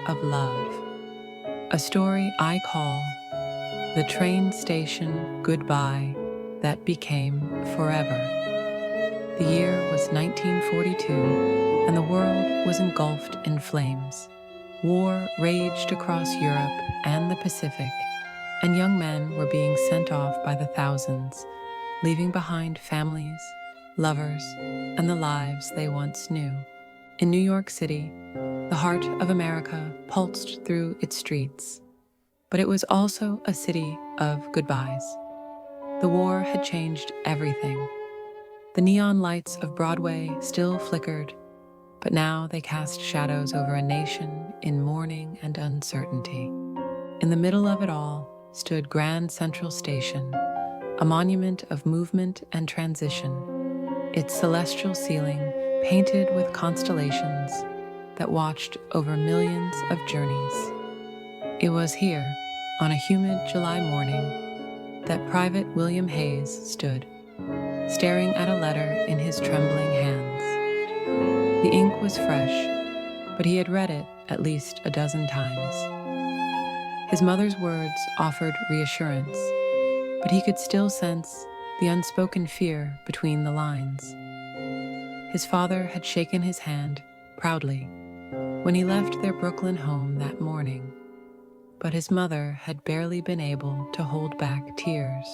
of love. A story I call The Train Station Goodbye That Became Forever. The year was 1942, and the world was engulfed in flames. War raged across Europe and the Pacific, and young men were being sent off by the thousands, leaving behind families, lovers, and the lives they once knew. In New York City, the heart of America pulsed through its streets, but it was also a city of goodbyes. The war had changed everything. The neon lights of Broadway still flickered, but now they cast shadows over a nation in mourning and uncertainty. In the middle of it all stood Grand Central Station, a monument of movement and transition, its celestial ceiling painted with constellations that watched over millions of journeys. It was here, on a humid July morning, that Private William Hayes stood, staring at a letter in his trembling hands. The ink was fresh, but he had read it at least a dozen times. His mother's words offered reassurance, but he could still sense the unspoken fear between the lines. His father had shaken his hand proudly when he left their Brooklyn home that morning, but his mother had barely been able to hold back tears.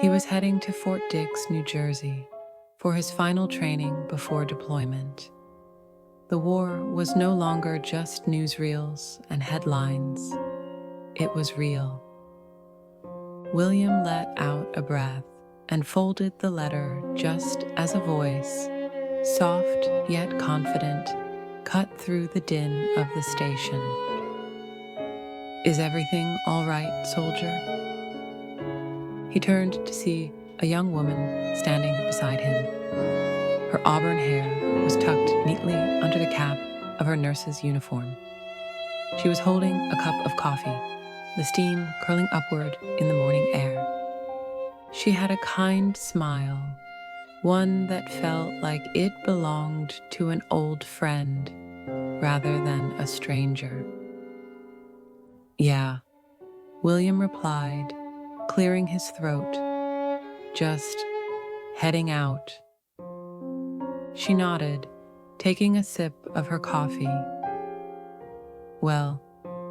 He was heading to Fort Dix, New Jersey, for his final training before deployment. The war was no longer just newsreels and headlines. It was real. William let out a breath and folded the letter just as a voice, soft yet confident, cut through the din of the station. "Is everything all right, soldier?" He turned to see a young woman standing beside him. Her auburn hair was tucked neatly under the cap of her nurse's uniform. She was holding a cup of coffee, the steam curling upward in the morning air. She had a kind smile, one that felt like it belonged to an old friend rather than a stranger. "Yeah," William replied, clearing his throat. "Just heading out." She nodded, taking a sip of her coffee. "Well,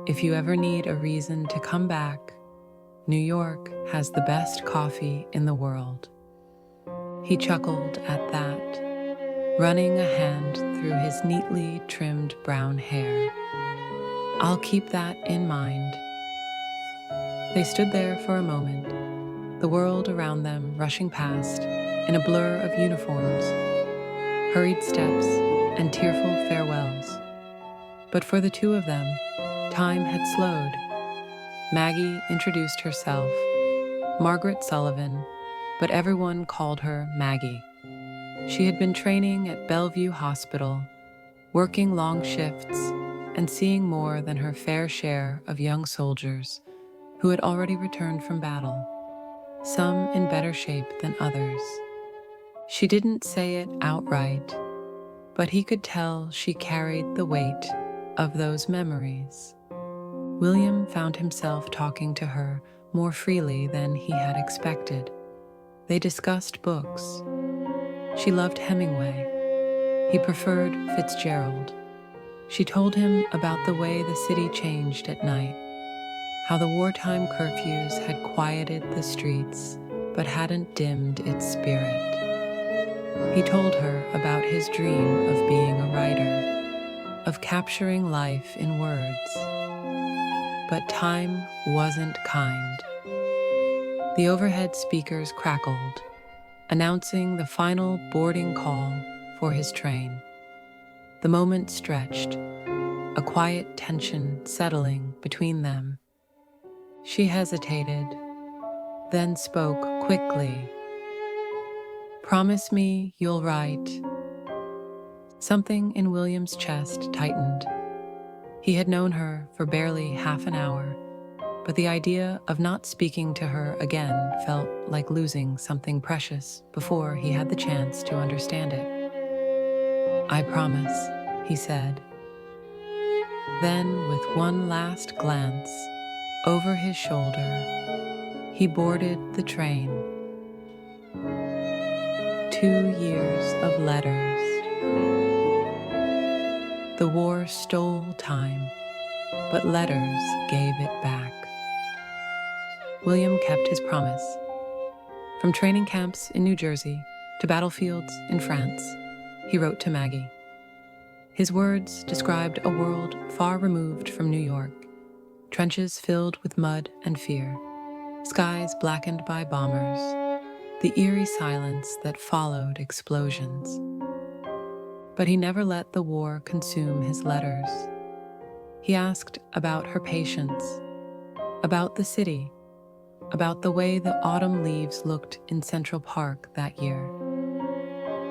if you ever need a reason to come back, New York has the best coffee in the world." He chuckled at that, running a hand through his neatly trimmed brown hair. "I'll keep that in mind." They stood there for a moment, the world around them rushing past in a blur of uniforms, hurried steps, and tearful farewells. But for the two of them, time had slowed. Maggie introduced herself, Margaret Sullivan, but everyone called her Maggie. She had been training at Bellevue Hospital, working long shifts, and seeing more than her fair share of young soldiers who had already returned from battle, some in better shape than others. She didn't say it outright, but he could tell she carried the weight of those memories. William found himself talking to her more freely than he had expected. They discussed books. She loved Hemingway. He preferred Fitzgerald. She told him about the way the city changed at night, how the wartime curfews had quieted the streets but hadn't dimmed its spirit. He told her about his dream of being a writer, of capturing life in words. But time wasn't kind. The overhead speakers crackled, announcing the final boarding call for his train. The moment stretched, a quiet tension settling between them. She hesitated, then spoke quickly. "Promise me you'll write." Something in William's chest tightened. He had known her for barely half an hour, but the idea of not speaking to her again felt like losing something precious before he had the chance to understand it. "I promise," he said. Then, with one last glance over his shoulder, he boarded the train. 2 years of letters. The war stole time, but letters gave it back. William kept his promise. From training camps in New Jersey to battlefields in France, he wrote to Maggie. His words described a world far removed from New York, trenches filled with mud and fear, skies blackened by bombers, the eerie silence that followed explosions. But he never let the war consume his letters. He asked about her patience, about the city, about the way the autumn leaves looked in Central Park that year.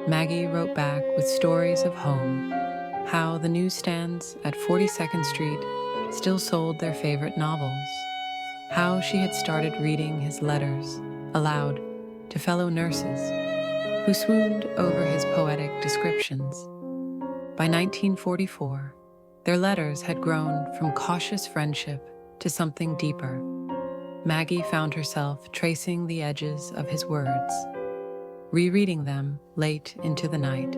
Maggie wrote back with stories of home, how the newsstands at 42nd Street still sold their favorite novels, how she had started reading his letters aloud to fellow nurses who swooned over his poetic descriptions. By 1944, their letters had grown from cautious friendship to something deeper. Maggie found herself tracing the edges of his words, rereading them late into the night.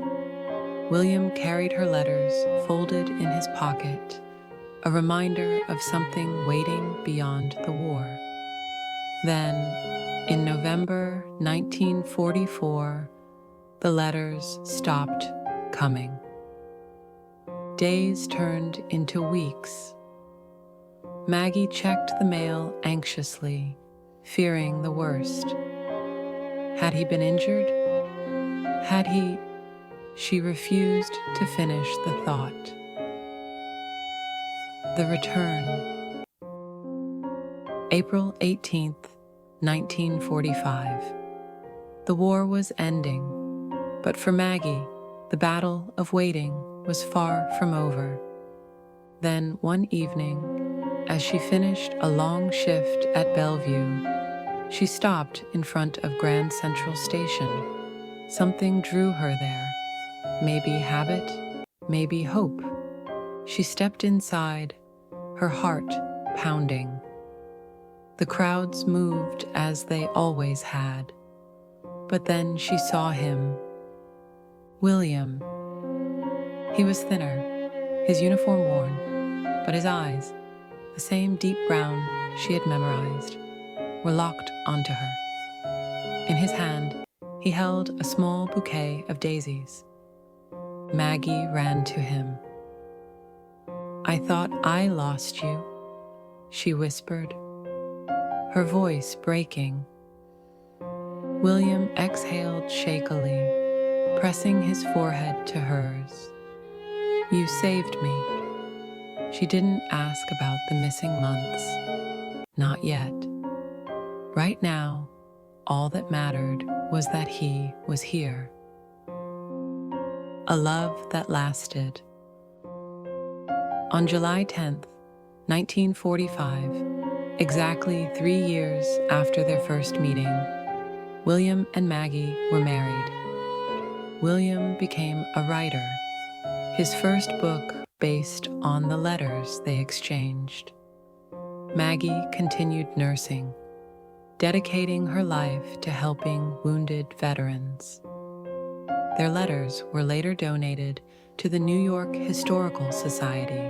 William carried her letters folded in his pocket, a reminder of something waiting beyond the war. Then, in November 1944, the letters stopped coming. Days turned into weeks. Maggie checked the mail anxiously, fearing the worst. Had he been injured? Had he? She refused to finish the thought. The return. April 18th, 1945. The war was ending, but for Maggie, the battle of waiting was far from over. Then one evening, as she finished a long shift at Bellevue, she stopped in front of Grand Central Station. Something drew her there. Maybe habit, maybe hope. She stepped inside, her heart pounding. The crowds moved as they always had. But then she saw him. William. He was thinner, his uniform worn, but his eyes, the same deep brown she had memorized, were locked onto her. In his hand, he held a small bouquet of daisies. Maggie ran to him. "I thought I lost you," she whispered, her voice breaking. William exhaled shakily, pressing his forehead to hers. "You saved me." She didn't ask about the missing months. Not yet. Right now, all that mattered was that he was here. A love that lasted. On July 10th, 1945, exactly 3 years after their first meeting, William and Maggie were married. William became a writer, his first book based on the letters they exchanged. Maggie continued nursing, dedicating her life to helping wounded veterans. Their letters were later donated to the New York Historical Society,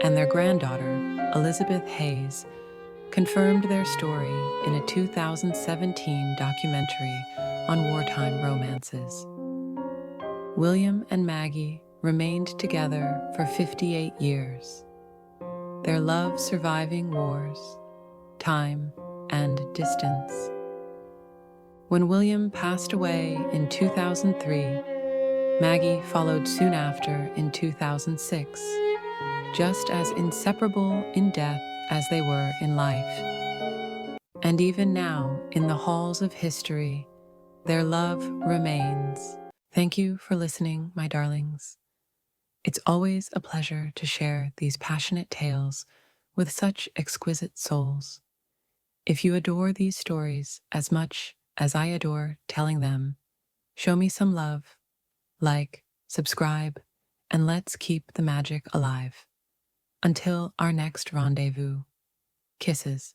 and their granddaughter, Elizabeth Hayes, confirmed their story in a 2017 documentary on wartime romances. William and Maggie remained together for 58 years, their love surviving wars, time, and distance. When William passed away in 2003, Maggie followed soon after in 2006, just as inseparable in death as they were in life. And even now, in the halls of history, their love remains. Thank you for listening, my darlings. It's always a pleasure to share these passionate tales with such exquisite souls. If you adore these stories as much as I adore telling them, show me some love, like, subscribe, and let's keep the magic alive. Until our next rendezvous. Kisses.